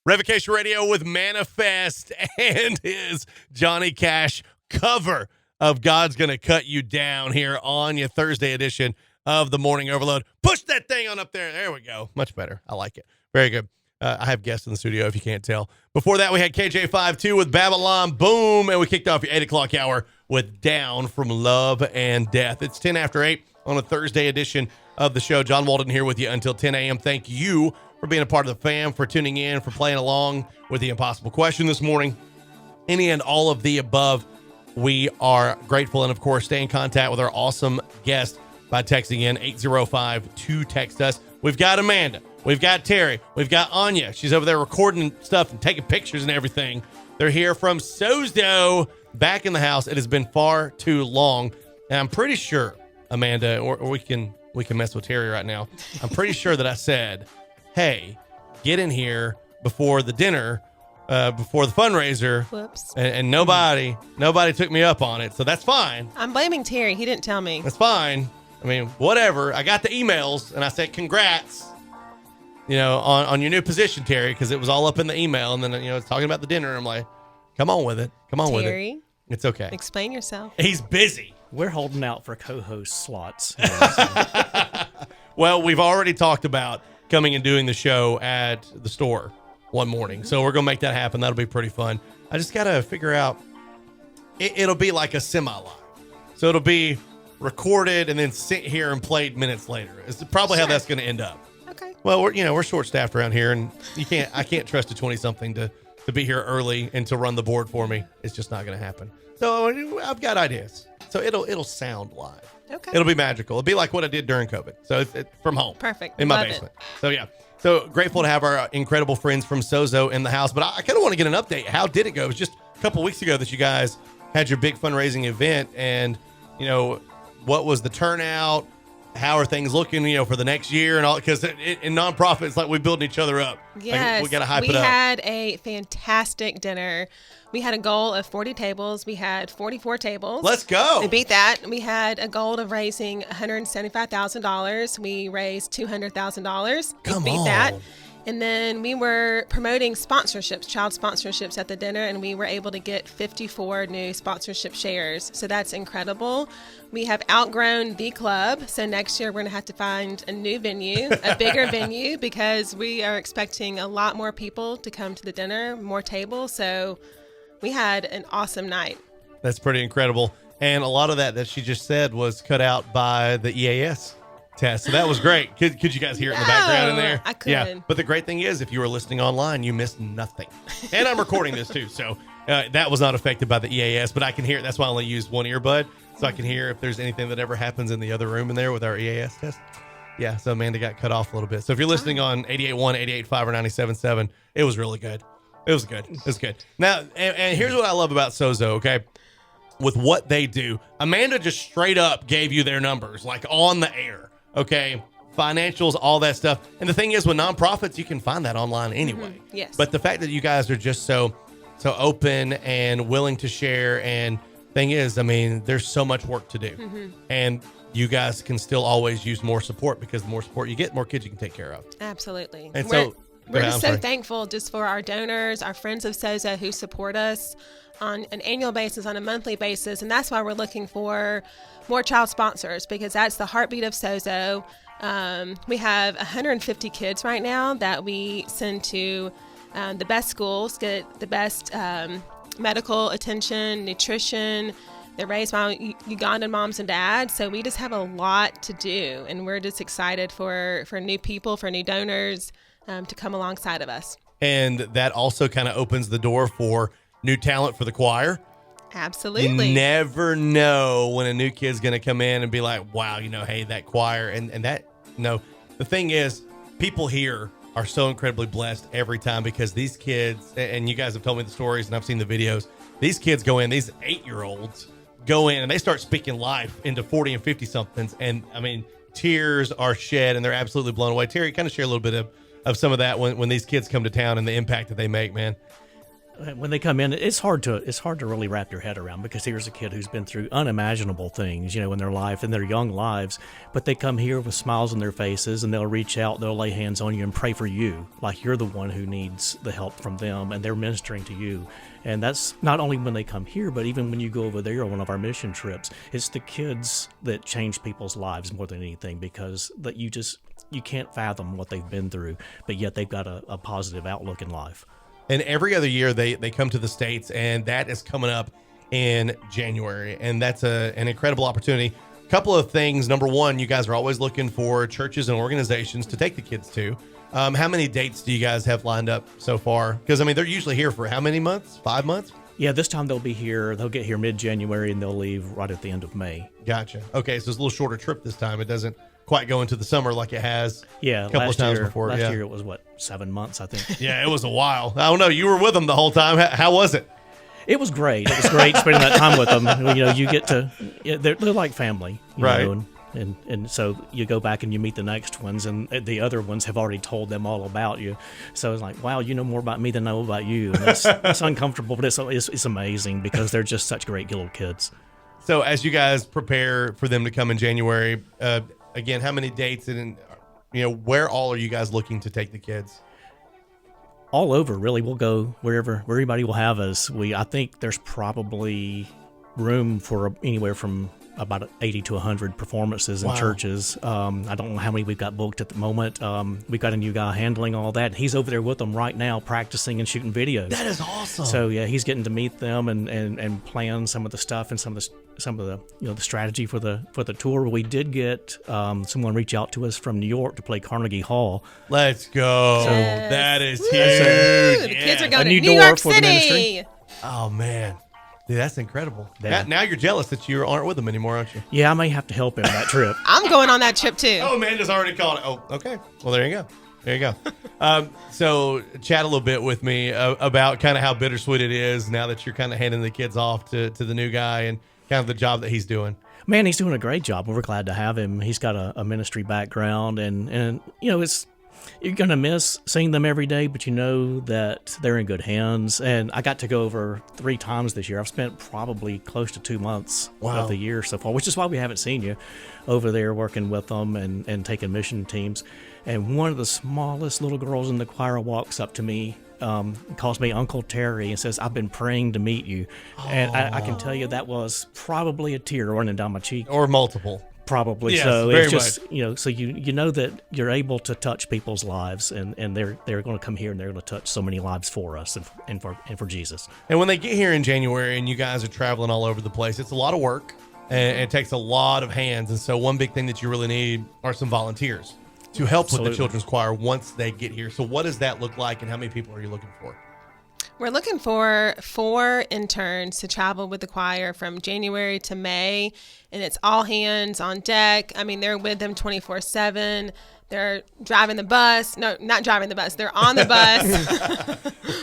Revocation Radio with Manifest and his Johnny Cash cover of God's Gonna Cut You Down here on your Thursday edition of the Morning Overload. Push that thing on up there. There we go. Much better. I like it. Very good. I have guests in the studio if you can't tell. Before that, we had KJ52 with Babylon Boom, and we kicked off your 8 o'clock hour with Down from Love and Death. It's 10 after 8 on a Thursday edition of the show. John Walden here with you until 10 a.m. Thank you for being a part of the fam, for tuning in, for playing along with the impossible question this morning. Any and all of the above, we are grateful. And, of course, stay in contact with our awesome guest by texting in 805-2-TEXT us. We've got Amanda. We've got Terry. We've got Anja. She's over there recording stuff and taking pictures and everything. They're here from Sozo, back in the house. It has been far too long. And I'm pretty sure, Amanda, or we can mess with Terry right now. I'm pretty sure that I said, hey, get in here before the dinner, before the fundraiser. Whoops. And nobody took me up on it. So that's fine. I'm blaming Terry. He didn't tell me. That's fine. I mean, whatever. I got the emails and I said, congrats, on your new position, Terry, because it was all up in the email. And then, it's talking about the dinner. I'm like, come on with it. Come on with it. Terry, it's okay. explain yourself. He's busy. We're holding out for co-host slots. Well, we've already talked about coming and doing the show at the store one morning. So we're going to make that happen. That'll be pretty fun. I just got to figure out, it'll be like a semi-live. So it'll be recorded and then sit here and played minutes later. It's probably how that's going to end up. Okay. Well, we're short-staffed around here, and I can't trust a 20-something to be here early and to run the board for me. It's just not going to happen. So I've got ideas. So it'll sound live. Okay. It'll be magical. It'll be like what I did during COVID. So it's from home. Perfect. In my Love basement. So yeah. So grateful to have our incredible friends from Sozo in the house. But I kind of want to get an update. How did it go? It was just a couple weeks ago that you guys had your big fundraising event, and what was the turnout? How are things looking, for the next year and all? Because in nonprofits, like, we build each other up. Yes. Like, we got to hype it up. We had a fantastic dinner. We had a goal of 40 tables. We had 44 tables. Let's go. We beat that. We had a goal of raising $175,000. We raised $200,000. Come we beat on. that. And then we were promoting sponsorships, child sponsorships at the dinner, and we were able to get 54 new sponsorship shares. So that's incredible. We have outgrown the club. So next year we're going to have to find a new venue, a bigger venue, because we are expecting a lot more people to come to the dinner, more tables. So we had an awesome night. That's pretty incredible. And a lot of that she just said was cut out by the EAS test. So that was great. Could you guys hear it in the background in there? I could. Yeah. But the great thing is, if you were listening online, you missed nothing. And I'm recording this too. So that was not affected by the EAS, but I can hear it. That's why I only used one earbud. So I can hear if there's anything that ever happens in the other room in there with our EAS test. Yeah. So Amanda got cut off a little bit. So if you're listening on 88.1, 88.5, or 97.7, it was really good. It was good. It was good. Now, and here's what I love about Sozo, okay? With what they do, Amanda just straight up gave you their numbers, like on the air. Okay, financials, all that stuff. And the thing is, with nonprofits, you can find that online anyway. Mm-hmm. Yes. But the fact that you guys are just so open and willing to share, and thing is, I mean, there's so much work to do. Mm-hmm. And you guys can still always use more support, because the more support you get, more kids you can take care of. Absolutely. And we're just so thankful just for our donors, our friends of Sozo who support us on an annual basis, on a monthly basis. And that's why we're looking for more child sponsors, because that's the heartbeat of Sozo. We have 150 kids right now that we send to the best schools, get the best medical attention, nutrition. They're raised by Ugandan moms and dads. So we just have a lot to do. And we're just excited for new people, for new donors to come alongside of us. And that also kind of opens the door for new talent for the choir. Absolutely. You never know when a new kid's going to come in and be like, wow, hey, that choir. And that, the thing is, people here are so incredibly blessed every time, because these kids, and you guys have told me the stories and I've seen the videos, these kids go in, these 8-year-olds go in and they start speaking life into 40 and 50 somethings. And I mean, tears are shed and they're absolutely blown away. Terry, kind of share a little bit of some of that when these kids come to town and the impact that they make, man. when they come in, it's hard to really wrap your head around, because here's a kid who's been through unimaginable things, in their life, in their young lives, but they come here with smiles on their faces, and they'll reach out, they'll lay hands on you and pray for you, like you're the one who needs the help from them, and they're ministering to you. And that's not only when they come here, but even when you go over there on one of our mission trips. It's the kids that change people's lives more than anything, because that you can't fathom what they've been through, but yet they've got a positive outlook in life. And every other year they come to the States, and that is coming up in January. And that's an incredible opportunity. A couple of things. Number one, you guys are always looking for churches and organizations to take the kids to. How many dates do you guys have lined up so far? Because, they're usually here for how many months? 5 months? Yeah, this time they'll be here. They'll get here mid-January, and they'll leave right at the end of May. Gotcha. Okay, so it's a little shorter trip this time. It doesn't quite go into the summer like it has a couple of times before. Last year it was, 7 months, I think. Yeah, it was a while. I don't know. You were with them the whole time. How was it? It was great. It was great spending that time with them. You get to, they're like family. Right. And so you go back and you meet the next ones, and the other ones have already told them all about you. So it's like, wow, you know more about me than I know about you. And it's uncomfortable, but it's amazing, because they're just such great little kids. So as you guys prepare for them to come in January, again, how many dates, and where all are you guys looking to take the kids? All over, really. We'll go where everybody will have us. I think there's probably room for anywhere from about 80 to 100 performances in churches. I don't know how many we've got booked at the moment. We've got a new guy handling all that. He's over there with them right now, practicing and shooting videos. That is awesome. So yeah, he's getting to meet them and plan some of the stuff and some of the the strategy for the tour. We did get someone reach out to us from New York to play Carnegie Hall. Let's go. So that is huge. The kids are going to New York City. Oh man. Dude, that's incredible. Yeah. Now you're jealous that you aren't with them anymore, aren't you? Yeah, I may have to help him that trip. I'm going on that trip too. Oh, Amanda's already called it. Oh, okay. Well, there you go. So chat a little bit with me about kind of how bittersweet it is now that you're kind of handing the kids off to the new guy and kind of the job that he's doing. Man, he's doing a great job. We're glad to have him. He's got a ministry background, and you're going to miss seeing them every day, but you know that they're in good hands. And I got to go over 3 times this year. I've spent probably close to 2 months of the year so far, which is why we haven't seen you over there working with them and taking mission teams. And one of the smallest little girls in the choir walks up to me, calls me Uncle Terry, and says, "I've been praying to meet you." And I can tell you that was probably a tear running down my cheek. Or multiple. Probably. Yes, so very it's just much. So you know that you're able to touch people's lives, and they're going to come here and they're going to touch so many lives for us and for Jesus. And when they get here in January and you guys are traveling all over the place, it's a lot of work and it takes a lot of hands. And so one big thing that you really need are some volunteers to help with the children's choir once they get here. So what does that look like, and how many people are you looking for? We're looking for 4 interns to travel with the choir from January to May, and it's all hands on deck. They're with them 24/7. They're driving the bus. No, not driving the bus. They're on the bus.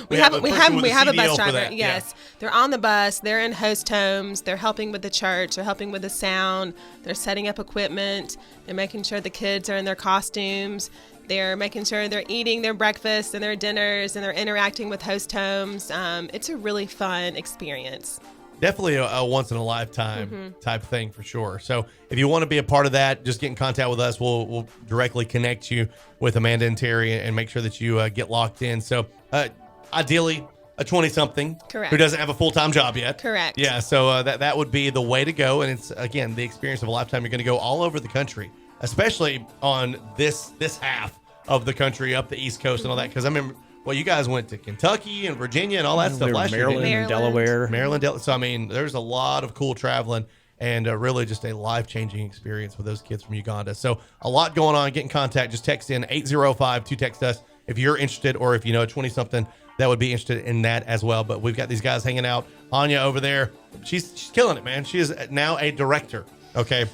we have a bus driver. Yes. Yeah. They're on the bus. They're in host homes. They're helping with the church. They're helping with the sound. They're setting up equipment. They're making sure the kids are in their costumes. They're making sure they're eating their breakfasts and their dinners, and they're interacting with host homes. It's a really fun experience. Definitely a once-in-a-lifetime type thing for sure. So if you want to be a part of that, just get in contact with us. We'll directly connect you with Amanda and Terry and make sure that you get locked in. So ideally, a 20-something who doesn't have a full-time job yet. Correct. Yeah, so that would be the way to go. And it's, again, the experience of a lifetime. You're going to go all over the country, especially on this half of the country, up the East Coast and all that. Because I remember, you guys went to Kentucky and Virginia and all that stuff last year. Maryland and Delaware. So, there's a lot of cool traveling and really just a life-changing experience for those kids from Uganda. So a lot going on. Get in contact. Just text in 805 to text us if you're interested, or if you know a 20-something that would be interested in that as well. But we've got these guys hanging out. Anja over there, she's killing it, man. She is now a director. Okay.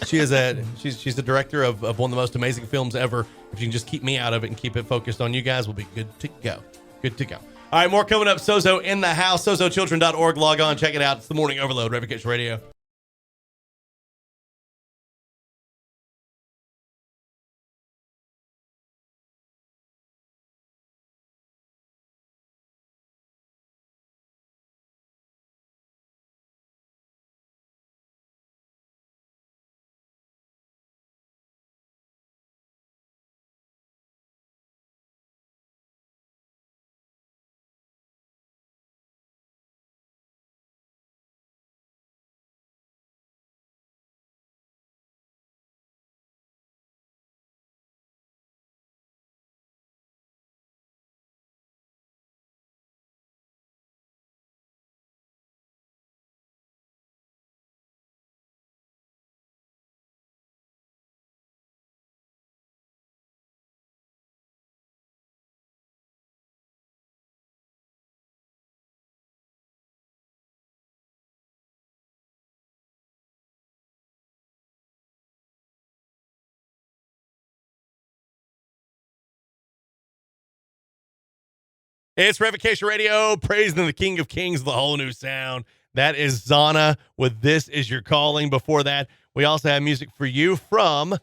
She's the director of one of the most amazing films ever. If you can just keep me out of it and keep it focused on you guys, we'll be good to go. Good to go. All right, more coming up. Sozo in the house. SozoChildren.org. Log on, check it out. It's the Morning Overload, Revocation Radio. It's Revocation Radio, praising the King of Kings with a whole new sound. That is Zana with This Is Your Calling. Before that, we also have music for you from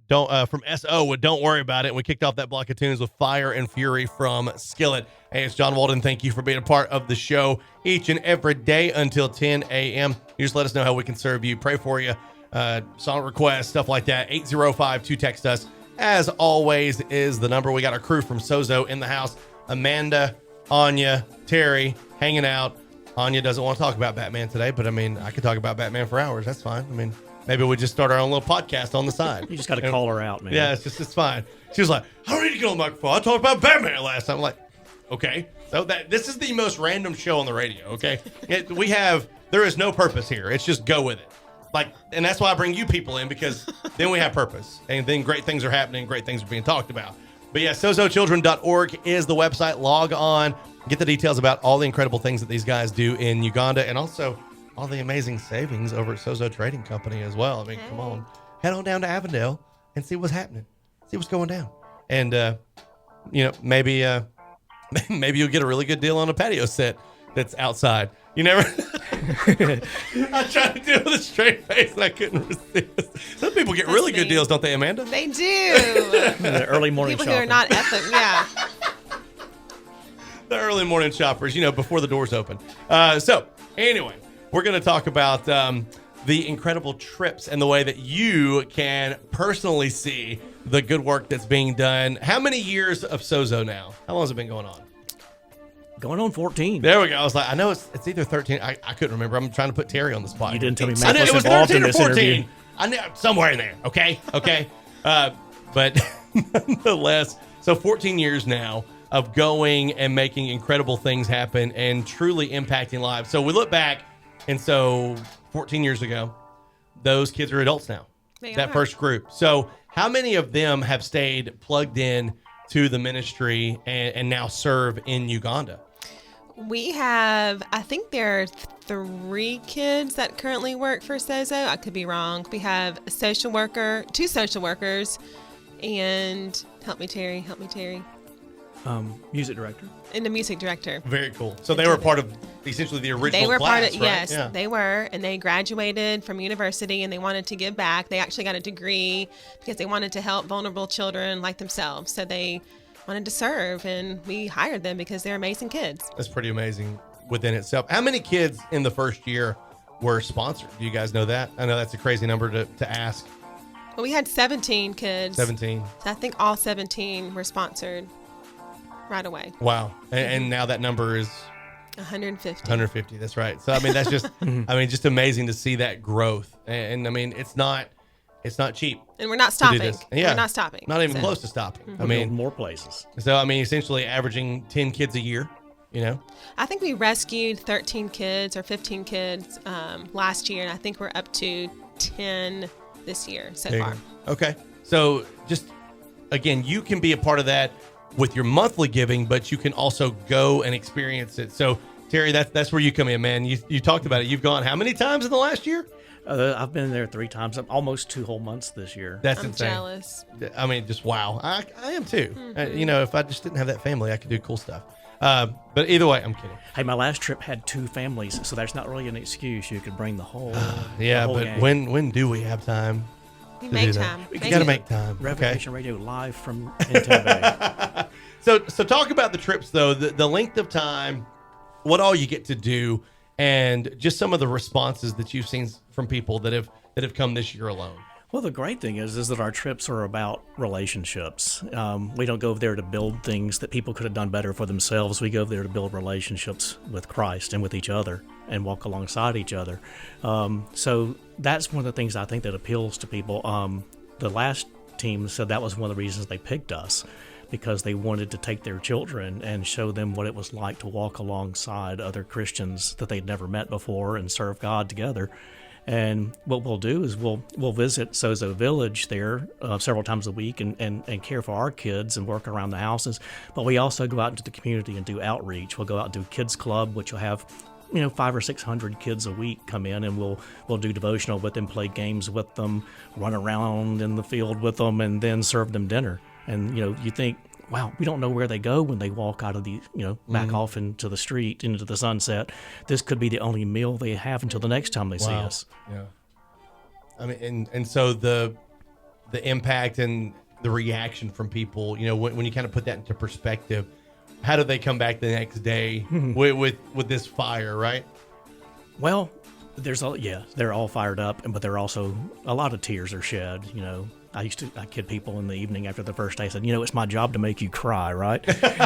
SO with Don't Worry About It. And we kicked off that block of tunes with Fire and Fury from Skillet. Hey, it's John Walden. Thank you for being a part of the show each and every day until 10 a.m. You just let us know how we can serve you, pray for you, song requests, stuff like that. 805-2-text us. As always is the number. We got our crew from Sozo in the house. Amanda, Anja, Terry, hanging out. Anja doesn't want to talk about Batman today, but I mean, I could talk about Batman for hours. That's fine. I mean, maybe we just start our own little podcast on the side. You just got to call her out, man. Yeah, it's fine. She was like, I don't need to get on the microphone. I talked about Batman last time. I'm like, okay. So this is the most random show on the radio, okay? There is no purpose here. It's just go with it. And that's why I bring you people in, because then we have purpose. And then great things are happening, great things are being talked about. But yeah, sozochildren.org is the website. Log on, get the details about all the incredible things that these guys do in Uganda, and also all the amazing savings over at Sozo Trading Company as well. I mean, Come on. Head on down to Avondale and see what's happening. See what's going down. And, maybe you'll get a really good deal on a patio set that's outside. You never... I tried to do it with a straight face and I couldn't resist. Some people get really good deals, don't they, Amanda? They do. The early morning people shopping. who are not ethical, yeah. The early morning shoppers, before the doors open. So, anyway, we're going to talk about the incredible trips and the way that you can personally see the good work that's being done. How many years of Sozo now? How long has it been going on? Going on 14. There we go. I was like, I know it's either 13. I couldn't remember. I'm trying to put Terry on the spot. You didn't tell me I Matt knew was it was involved 13 in or this 14. interview. I knew somewhere in there. Okay. But nonetheless, so 14 years now of going and making incredible things happen and truly impacting lives. So we look back, and so 14 years ago, those kids are adults now. That first group. So how many of them have stayed plugged in to the ministry and now serve in Uganda? We have, I think there are 3 kids that currently work for Sozo. I could be wrong. We have a social worker, 2 social workers, and help me, Terry. Music director. And the music director. Very cool. So they were part of essentially the original They were class, part of, right? yes, Yeah. they were. And they graduated from university and they wanted to give back. They actually got a degree because they wanted to help vulnerable children like themselves. So they wanted to serve, and we hired them because they're amazing kids. That's pretty amazing within itself. How many kids in the first year were sponsored? Do you guys know that? I know that's a crazy number to ask. Well, we had 17 kids. 17. So I think all 17 were sponsored right away. Wow. And now that number is 150. 150. That's right. So, I mean, that's just, just amazing to see that growth. And I mean, it's not cheap. And we're not stopping. Yeah. We're not stopping. Not even close to stopping. I mean, more places. So, I mean, essentially averaging 10 kids a year, I think we rescued 13 kids or 15 kids last year, and I think we're up to 10 this year so far. Okay. So just, again, you can be a part of that with your monthly giving, but you can also go and experience it. So, Terry, that's where you come in, man. You talked about it. You've gone how many times in the last year? I've been there 3 times. I'm almost 2 whole months this year. That's I'm insane. jealous. I mean, just wow. I am too. If I just didn't have that family, I could do cool stuff. But either way, I'm kidding. Hey, my last trip had 2 families, so that's not really an excuse. You could bring the whole Yeah, the whole but gang. when do we have time? We to make do that? time. You got to make time. Revocation Radio live from Entebbe. So talk about the trips though. The length of time, what all you get to do, and just some of the responses that you've seen from people that have come this year alone. Well, the great thing is that our trips are about relationships. We don't go over there to build things that people could have done better for themselves. We go over there to build relationships with Christ and with each other and walk alongside each other. So that's one of the things I think that appeals to people. The last team said that was one of the reasons they picked us, because they wanted to take their children and show them what it was like to walk alongside other Christians that they'd never met before and serve God together. And what we'll do is we'll visit Sozo Village there several times a week and care for our kids and work around the houses. But we also go out into the community and do outreach. We'll go out and do Kids Club, which will have 500 or 600 kids a week come in, and we'll do devotional with them, play games with them, run around in the field with them, and then serve them dinner. And you think, wow, we don't know where they go when they walk out of the, back off into the street, into the sunset. This could be the only meal they have until the next time they see us. Yeah. I mean, and so the impact and the reaction from people, when you kind of put that into perspective, how do they come back the next day with this fire, right? Well, they're all fired up, but there are also a lot of tears are shed. I kid people in the evening after the first day. I said, it's my job to make you cry, right?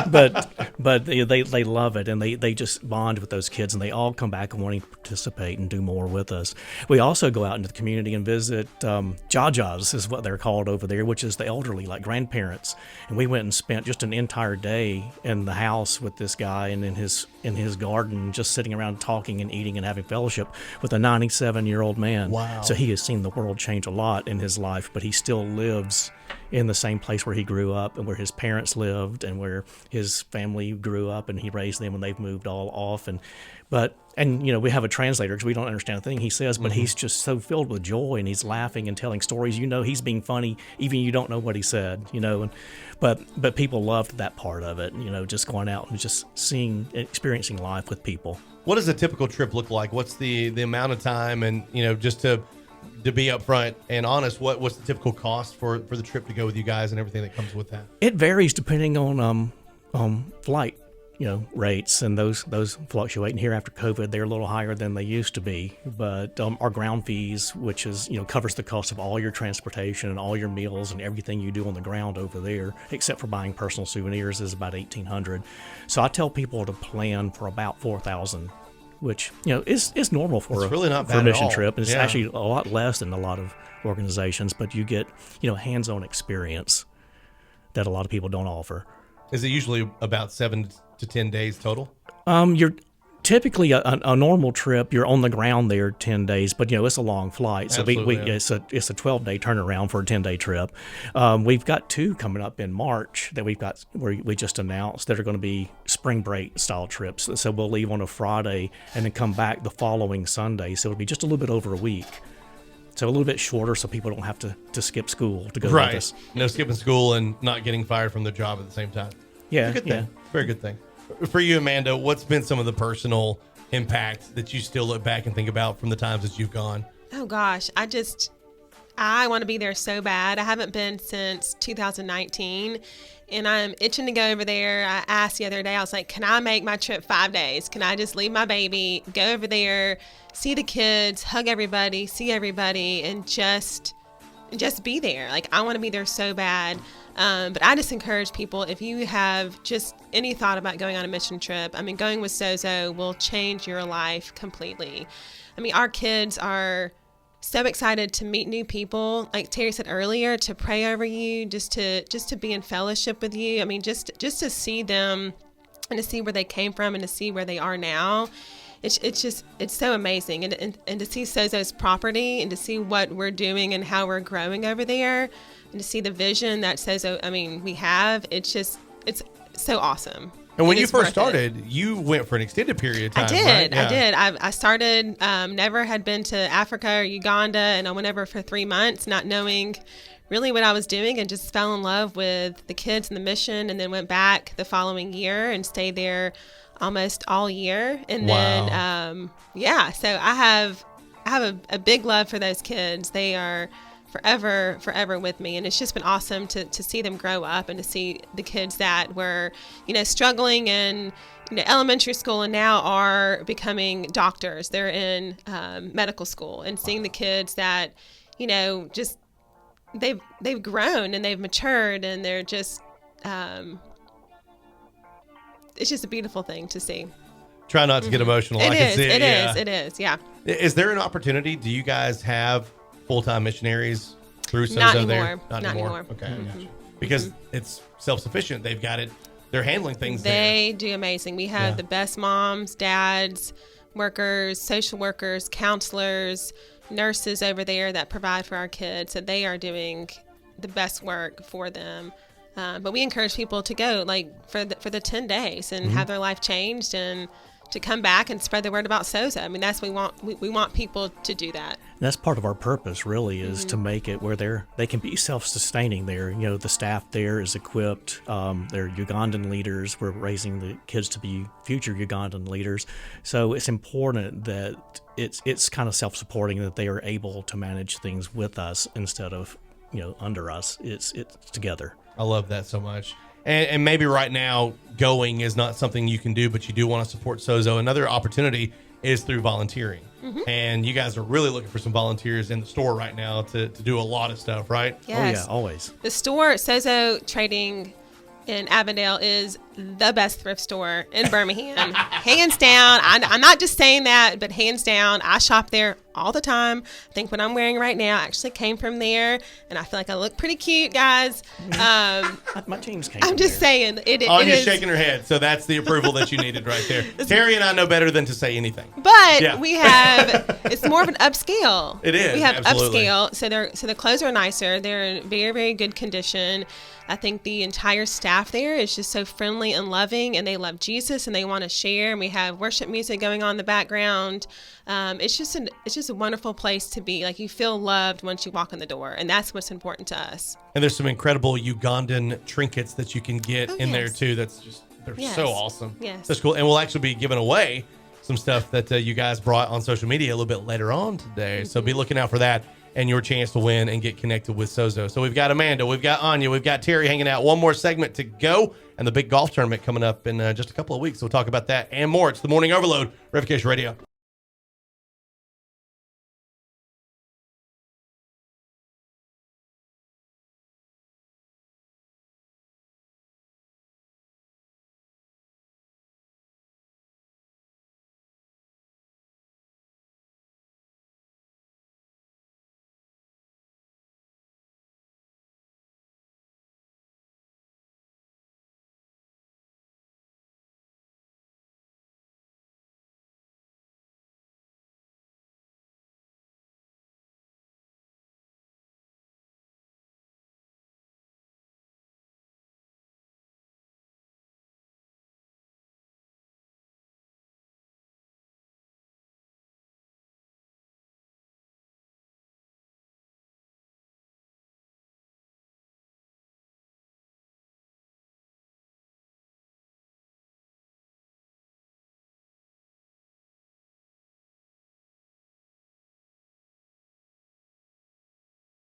but they love it, and they just bond with those kids, and they all come back wanting to participate and do more with us. We also go out into the community and visit Jajas is what they're called over there, which is the elderly, like grandparents. And we went and spent just an entire day in the house with this guy and in his garden, just sitting around talking and eating and having fellowship with a 97-year-old man. Wow. So he has seen the world change a lot in his life, but he still lives in the same place where he grew up and where his parents lived and where his family grew up, and he raised them and they've moved all off. And we have a translator because we don't understand a thing he says, but he's just so filled with joy, and he's laughing and telling stories. He's being funny, even you don't know what he said, but people loved that part of it, just going out and just experiencing life with people. What does a typical trip look like? What's the amount of time, and, just to be upfront and honest, what's the typical cost for the trip to go with you guys and everything that comes with that? It varies depending on flight rates, and those fluctuate. And here after COVID, they're a little higher than they used to be. But our ground fees, which is covers the cost of all your transportation and all your meals and everything you do on the ground over there, except for buying personal souvenirs, is about $1,800. So I tell people to plan for about $4,000. Which is normal for really not for a bad mission at all. trip. It's Yeah. actually a lot less than a lot of organizations, but you get hands-on experience that a lot of people don't offer. Is it usually about 7 to 10 days total? You're typically a normal trip. You're on the ground there 10 days, but it's a long flight, so it's a 12-day turnaround for a 10-day trip. We've got 2 coming up in March that we just announced that are going to be spring break style trips. So we'll leave on a Friday and then come back the following Sunday. So it'll be just a little bit over a week. So a little bit shorter, so people don't have to skip school to go with us. No skipping school and not getting fired from their job at the same time. Yeah, Good thing. Very good thing. For you, Amanda, what's been some of the personal impact that you still look back and think about from the times that you've gone? Oh gosh, I want to be there so bad. I haven't been since 2019, and I'm itching to go over there. I asked the other day, I was like, can I make my trip 5 days? Can I just leave my baby, go over there, see the kids, hug everybody, see everybody, and just be there? Like, I want to be there so bad. But I just encourage people, if you have just any thought about going on a mission trip, going with Sozo will change your life completely. Our kids are so excited to meet new people, like Terry said earlier, to pray over you, just to be in fellowship with you. Just to see them and to see where they came from and to see where they are now. It's so amazing. And to see Sozo's property and to see what we're doing and how we're growing over there, and to see the vision that Sozo, we have, it's so awesome. And when you first started, you went for an extended period of time. I did. Right? Yeah. I did. I started, never had been to Africa or Uganda, and I went over for 3 months, not knowing really what I was doing, and just fell in love with the kids and the mission, and then went back the following year and stayed there almost all year. And then, so I have a big love for those kids. They are forever with me, and it's just been awesome to see them grow up and to see the kids that were struggling in elementary school and now are becoming doctors. They're in medical school, and seeing the kids that just they've grown and they've matured, and they're just it's just a beautiful thing to see. Try not to get emotional. I can see it. It is. Yeah. Is there an opportunity? Do you guys have full-time missionaries through Sozo Not there? anymore. Not anymore. Okay. Gotcha. Because it's self-sufficient. They've got it. They're handling things They do amazing. We have the best moms, dads, workers, social workers, counselors, nurses over there that provide for our kids. So they are doing the best work for them. But we encourage people to go for the 10 days and have their life changed and to come back and spread the word about Sozo. I mean, that's what we want people to do that. That's part of our purpose, really, is to make it where they can be self-sustaining there. You know, the staff there is equipped. They're Ugandan leaders. We're raising the kids to be future Ugandan leaders. So it's important that it's kind of self-supporting, that they are able to manage things with us instead of, under us. It's together. I love that so much. And maybe right now going is not something you can do, but you do want to support Sozo. Another opportunity is through volunteering. And you guys are really looking for some volunteers in the store right now to do a lot of stuff, right? Yes. Oh, yeah, always. The store, Sozo Trading in Avondale, is the best thrift store in Birmingham. Hands down. I'm not just saying that, but hands down. I shop there all the time. I think what I'm wearing right now actually came from there, and I feel like I look pretty cute, guys. My teams came I'm from just there. saying. Anya's shaking her head, so that's the approval that you needed right there. Terry and I know better than to say anything. But we have, it's more of an upscale. It is. We have absolutely. upscale, so the clothes are nicer. They're in very, very good condition. I think the entire staff there is just so friendly and loving, and they love Jesus and they want to share. And we have worship music going on in the background. It's just a wonderful place to be. Like, you feel loved once you walk in the door, and that's what's important to us. And there's some incredible Ugandan trinkets that you can get in there too. They're so awesome. Yes. That's cool. And we'll actually be giving away some stuff that you guys brought on social media a little bit later on today. So be looking out for that and your chance to win and get connected with Sozo. So we've got Amanda, we've got Anya, we've got Terry hanging out. One more segment to go, and the big golf tournament coming up in just a couple of weeks. So we'll talk about that and more. It's the Morning Overload, Revocation Radio.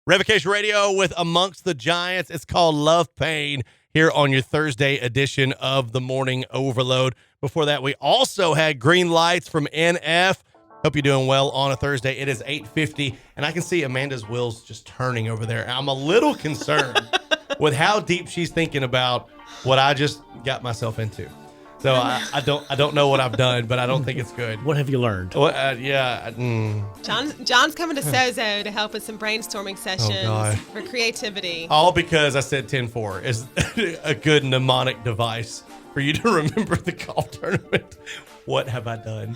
Revocation Radio with Amongst the Giants. It's called Love Pain here on your Thursday edition of the Morning Overload. Before that, we also had Green Lights from NF. Hope you're doing well on a Thursday. It is 8:50, and I can see Amanda's wheels just turning over there. I'm a little concerned with how deep she's thinking about what I just got myself into. So I don't know what I've done, but I don't think it's good. What have you learned? John's coming to Sozo to help with some brainstorming sessions for creativity. All because I said 10-4 is a good mnemonic device for you to remember the golf tournament. What have I done?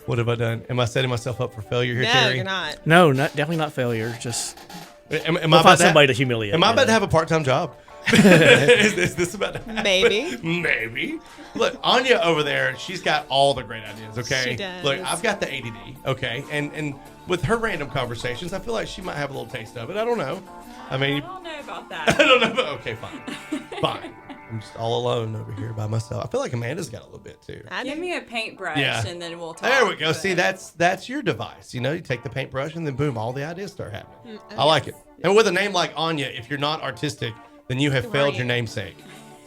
What have I done? Am I setting myself up for failure here, Terry? No, you're not. No, definitely not failure. Just am I find about somebody to humiliate. Am I about to have a part-time job? Is this about to happen? Maybe. Look, Anya over there, she's got all the great ideas, okay? She does. Look, I've got the ADD, okay? And with her random conversations, I feel like she might have a little taste of it. I don't know. I mean, I don't know about that. I don't know about, okay, fine. I'm just all alone over here by myself. I feel like Amanda's got a little bit too. Give me a paintbrush and then we'll talk. There we go. See, that's your device. You know, you take the paintbrush and then boom, all the ideas start happening. I like it. And with a name like Anya, if you're not artistic, then you have failed your namesake.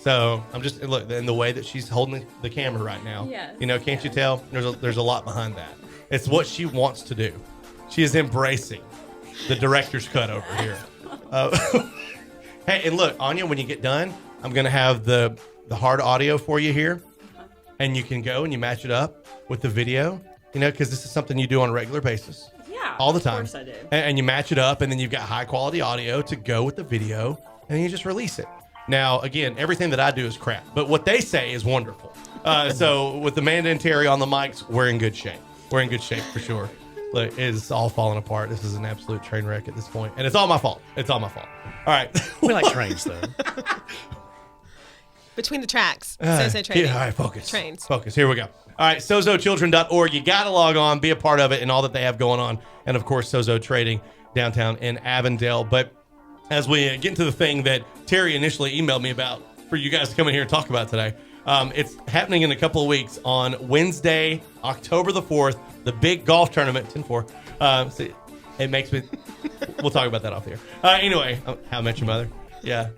So I'm just, look, in the way that she's holding the camera right now. Yes. You know, can't you tell? There's a lot behind that. It's what she wants to do. She is embracing the director's cut over here. Hey, and look, Anya, when you get done, I'm going to have the hard audio for you here. And you can go and you match it up with the video, you know, because this is something you do on a regular basis. Yeah. All the time. Of course I do. And you match it up, and then you've got high quality audio to go with the video, and then you just release it. Now, again, everything that I do is crap, but what they say is wonderful. So with Amanda and Terry on the mics, we're in good shape. We're in good shape for sure. Look, it's all falling apart. This is an absolute train wreck at this point, and it's all my fault. All right. We like trains, though. Between the tracks. Sozo Trading. All right, focus. Trains. Focus. Here we go. All right, sozochildren.org. You got to log on, be a part of it, and all that they have going on. And, of course, Sozo Trading downtown in Avondale. But as we get into the thing that Terry initially emailed me about for you guys to come in here and talk about today, it's happening in a couple of weeks on Wednesday, October the 4th, the big golf tournament, 10-4. See, it makes me... We'll talk about that off here. Anyway, How I Met Your Mother. Yeah.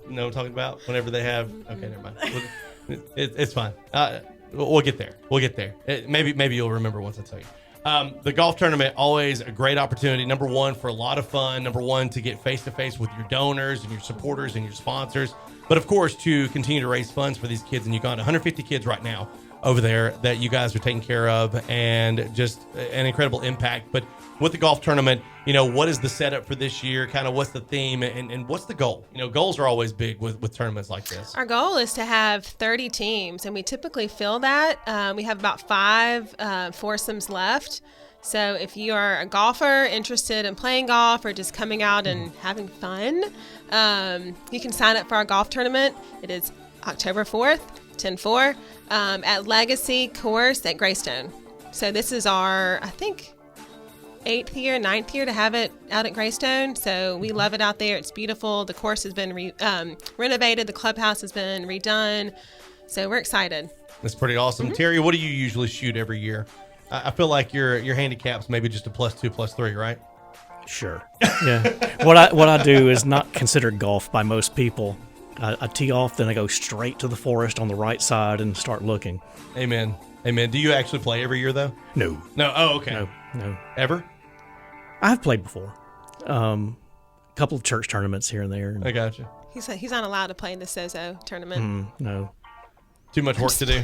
You know what I'm talking about? Whenever they have... Okay, never mind. It's fine. We'll get there. We'll get there. Maybe you'll remember once I tell you. The golf tournament, always a great opportunity. Number one, for a lot of fun. Number one, to get face-to-face with your donors and your supporters and your sponsors. But, of course, to continue to raise funds for these kids in Uganda. 150 kids right now over there that you guys are taking care of, and just an incredible impact. But with the golf tournament, what is the setup for this year? Kind of what's the theme and what's the goal? Goals are always big with tournaments like this. Our goal is to have 30 teams, and we typically fill that. We have about 5 foursomes left. So if you are a golfer interested in playing golf or just coming out and having fun, you can sign up for our golf tournament. It is October 4th, 10-4, at Legacy Course at Greystone. So this is our, I think, 9th year to have it out at Greystone. So we love it out there. It's beautiful. The course has been renovated. The clubhouse has been redone. So we're excited. That's pretty awesome. Terry, what do you usually shoot every year? I feel like your handicap's maybe just a +2, +3, right? Sure. Yeah. What I do is not considered golf by most people. I tee off, then I go straight to the forest on the right side and start looking. Amen. Do you actually play every year, though? No. Oh, okay. No. Ever? I've played before. A couple of church tournaments here and there. I gotcha. He's not allowed to play in the Sozo tournament. No. Too much work to do.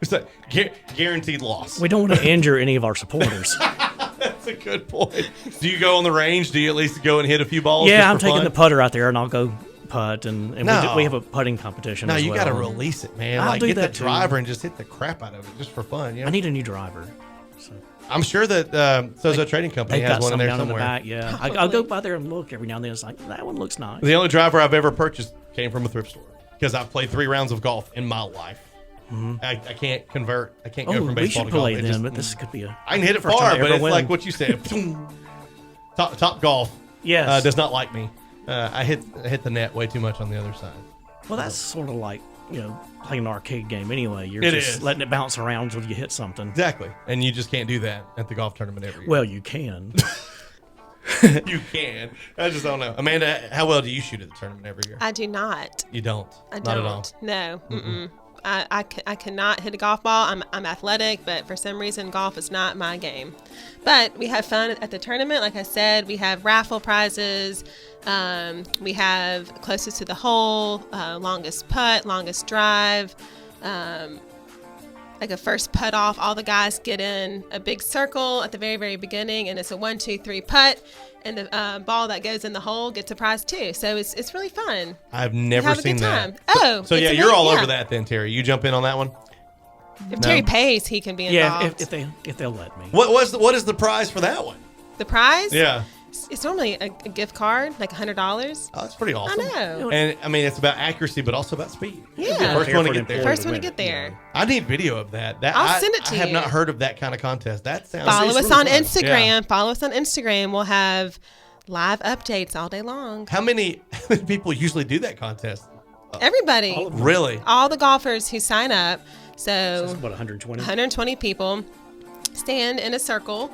It's a guaranteed loss. We don't want to injure any of our supporters. That's a good point. Do you go on the range? Do you at least go and hit a few balls? Yeah, I'm taking the putter out there, and I'll go putt, and we have a putting competition. No, as you well. got to release it, man. I'll do get that the too. driver and just hit the crap out of it, just for fun. I need a new driver. So. I'm sure that Sozo Trading Company has one in there somewhere. In the back, yeah. I'll go by there and look every now and then. It's like, that one looks nice. The only driver I've ever purchased came from a thrift store because I've played 3 rounds of golf in my life. I can't convert. I can't go from baseball to golf. We should play then, but this could be a... I can hit it far, but it's like what you said. Top Golf does not like me. I hit the net way too much on the other side. Well, that's sort of like, playing an arcade game anyway. You're just letting it bounce around until you hit something. Exactly. And you just can't do that at the golf tournament every year. Well, you can. You can. I just don't know. Amanda, how well do you shoot at the tournament every year? I do not. You don't? I not don't. At all? No. Mm-mm. I cannot hit a golf ball. I'm athletic, but for some reason, golf is not my game. But we have fun at the tournament. Like I said, we have raffle prizes. We have closest to the hole, longest putt, longest drive, like a first putt off. All the guys get in a big circle at the very, very beginning, and it's a 1, 2, 3 putt. And the ball that goes in the hole gets a prize too. So it's really fun. I've never seen that. Oh, so yeah, you're all over that then, Terry. You jump in on that one. If Terry pays, he can be involved. Yeah, if they'll let me. What is the prize for that one? The prize? Yeah. It's normally a gift card, like $100. Oh, that's pretty awesome. I know. And I mean, it's about accuracy, but also about speed. Yeah. First one to get there. First one to get there. Yeah. I need video of that. I'll send it to you. I have not heard of that kind of contest. That sounds. Follow us really on fun. Instagram. Yeah. Follow us on Instagram. We'll have live updates all day long. How many people usually do that contest? Everybody. Really? All the golfers who sign up. So That's what, 120? 120 people stand in a circle,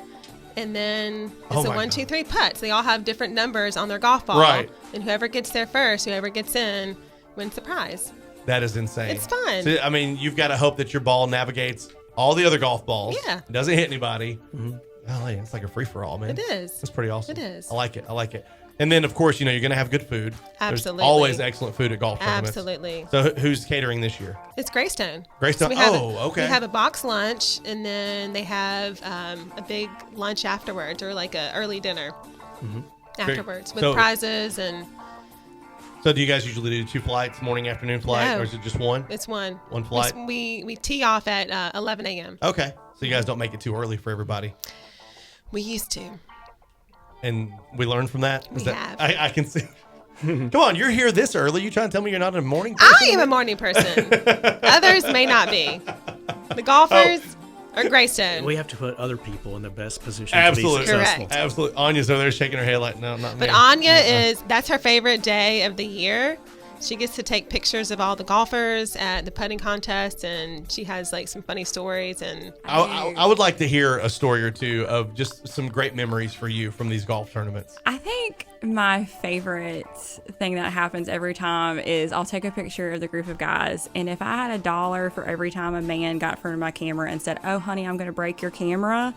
and then it's a 1, 2, 3 putts. They all have different numbers on their golf ball. Right. And whoever gets there first, whoever gets in, wins the prize. That is insane. It's fun. So, I mean, you've got to hope that your ball navigates all the other golf balls. Yeah. It doesn't hit anybody. Mm-hmm. Oh, it's like a free-for-all, man. It is. That's pretty awesome. It is. I like it. And then, of course, you're going to have good food. Absolutely. There's always excellent food at golf tournaments. Absolutely. So who's catering this year? It's Greystone. Greystone? Okay. We have a box lunch, and then they have a big lunch afterwards, or like an early dinner afterwards with prizes. And so do you guys usually do 2 flights, morning, afternoon flight, or is it just one? It's one. One flight? We tee off at 11 a.m. Okay. So you guys don't make it too early for everybody? We used to. And we learned from that? We have. I can see. Come on, you're here this early. You trying to tell me you're not a morning person? I am a morning person. Others may not be. The golfers are Greystone. We have to put other people in their best position Absolutely. to be successful. Correct. Absolutely. Anya's over there shaking her head like, no, not me. But Anya that's her favorite day of the year. She gets to take pictures of all the golfers at the putting contest, and she has like some funny stories. And I would like to hear a story or two of just some great memories for you from these golf tournaments. I think my favorite thing that happens every time is I'll take a picture of the group of guys, and if I had $1 for every time a man got in front of my camera and said, "Oh, honey, I'm going to break your camera,"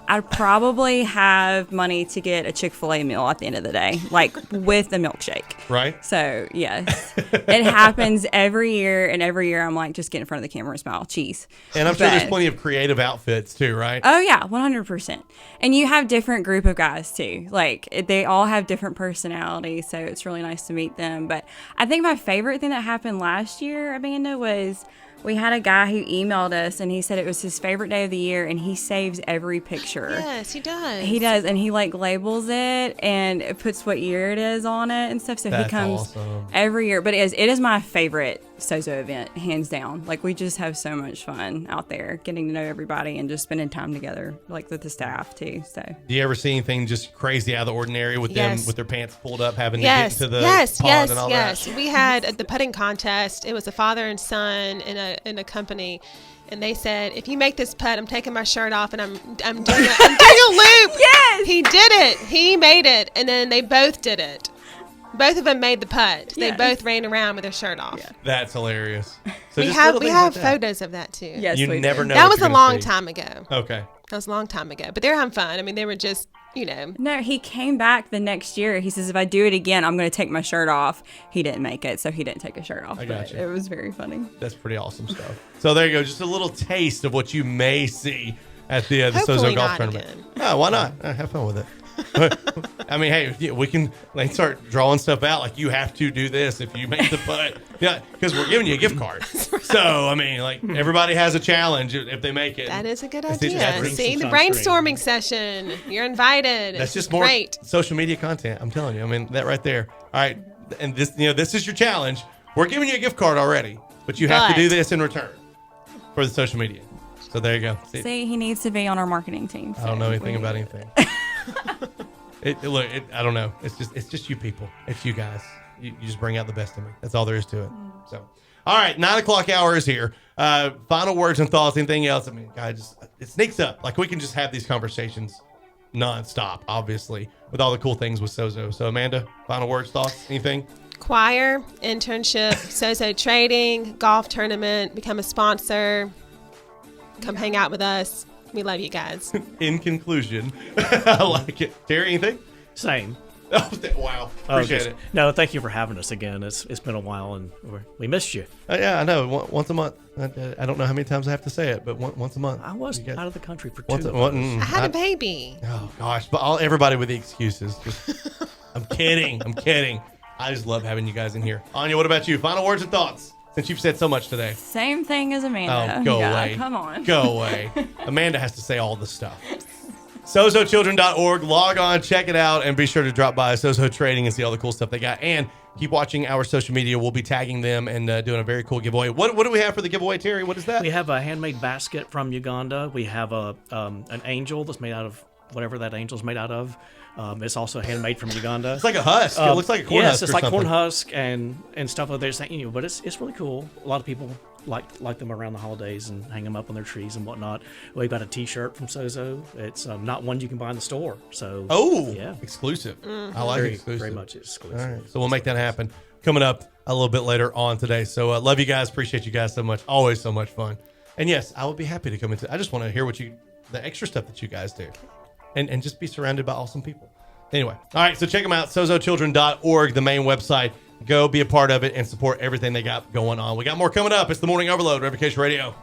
I'd probably have money to get a Chick-fil-A meal at the end of the day, like with a milkshake. Right. So, yes, it happens every year. And every year I'm like, just get in front of the camera and smile. Cheese. And I'm sure there's plenty of creative outfits too, right? Oh, yeah, 100%. And you have different group of guys too. Like they all have different personalities. So it's really nice to meet them. But I think my favorite thing that happened last year, Amanda, was we had a guy who emailed us, and he said it was his favorite day of the year, and he saves every picture. yes, he does. He does, and he like labels it and it puts what year it is on it and stuff. So That's he comes awesome. every year. But it is my favorite Sozo event, hands down. Like we just have so much fun out there, getting to know everybody and just spending time together, like with the staff too. So Do you ever see anything just crazy out of the ordinary with them Yes. with their pants pulled up, having to Yes, get to the yes, pond yes, and all yes. that? We had at the putting contest. It was a father and son in a company, and they said, "If you make this putt, I'm taking my shirt off and I'm doing a loop." Yes! He did it. He made it, and then they both did it. Both of them made the putt. They Yes. both ran around with their shirt off. Yeah. That's hilarious. So We just have little we things have like that. photos of that too. yes, You we never do. know. That what was you're a gonna long see. time ago. Okay. That was a long time ago. But they were having fun. I mean, they were just, No, he came back the next year. He says, if I do it again, I'm going to take my shirt off. He didn't make it, so he didn't take his shirt off. I but gotcha. It was very funny. That's pretty awesome stuff. So there you go. Just a little taste of what you may see at the Hopefully Sozo Golf not Tournament. again. Oh, why not? Have fun with it. I mean, hey, yeah, we can start drawing stuff out. Like, you have to do this if you make the putt. Yeah, because we're giving you a gift card. So, I mean, like, everybody has a challenge if they make it. that is a good It's just- idea. bring See, some the sunscreen. brainstorming session. You're invited. That's It's just more great. social media content. I'm telling you. I mean, that right there. All right. And this is your challenge. We're giving you a gift card already, but you have to But- do this in return for the social media. So there you go. See, he needs to be on our marketing team. I don't know anything about anything. I don't know. It's just you people. It's you guys. You just bring out the best in me. That's all there is to it. So, all right, 9:00 hour is here. Final words and thoughts. Anything else? I mean, guys, it sneaks up. Like, we can just have these conversations nonstop, obviously, with all the cool things with Sozo. So, Amanda, final words, thoughts, anything? Choir, internship, Sozo trading, golf tournament, become a sponsor, come hang out with us. We love you guys. In conclusion, I like it. Terry, anything? Same. Oh, wow. Appreciate it. No, thank you for having us again. It's been a while, and we missed you. Yeah, I know. Once a month. I don't know how many times I have to say it, but once a month. I was You guys- out of the country for Once 2 a- months. I had a baby. Oh gosh, but everybody with the excuses. I'm kidding. I just love having you guys in here. Anya, what about you? Final words and thoughts, since you've said so much today. Same thing as Amanda. Oh, go Yeah, away. Come on. Go away. Amanda has to say all the stuff. SozoChildren.org. Log on, check it out, and be sure to drop by Sozo Trading and see all the cool stuff they got. And keep watching our social media. We'll be tagging them and doing a very cool giveaway. What do we have for the giveaway, Terry? What is that? We have a handmade basket from Uganda. We have an angel that's made out of whatever that angel's made out of. It's also handmade from Uganda. It's like a husk. It looks like a corn yes, husk. it's or like something. corn husk and stuff like that. But it's really cool. A lot of people like them around the holidays and hang them up on their trees and whatnot. We've got a T-shirt from Sozo. It's not one you can buy in the store. So yeah, exclusive. I like exclusive. very much exclusive. All right, so we'll make that happen. Coming up a little bit later on today. So love you guys. Appreciate you guys so much. Always so much fun. And yes, I would be happy to come into. I just want to hear the extra stuff that you guys do, and just be surrounded by awesome people. Anyway, all right. So check them out. SozoChildren.org, the main website. Go be a part of it and support everything they got going on. We got more coming up. It's the Morning Overload, Revocation Radio.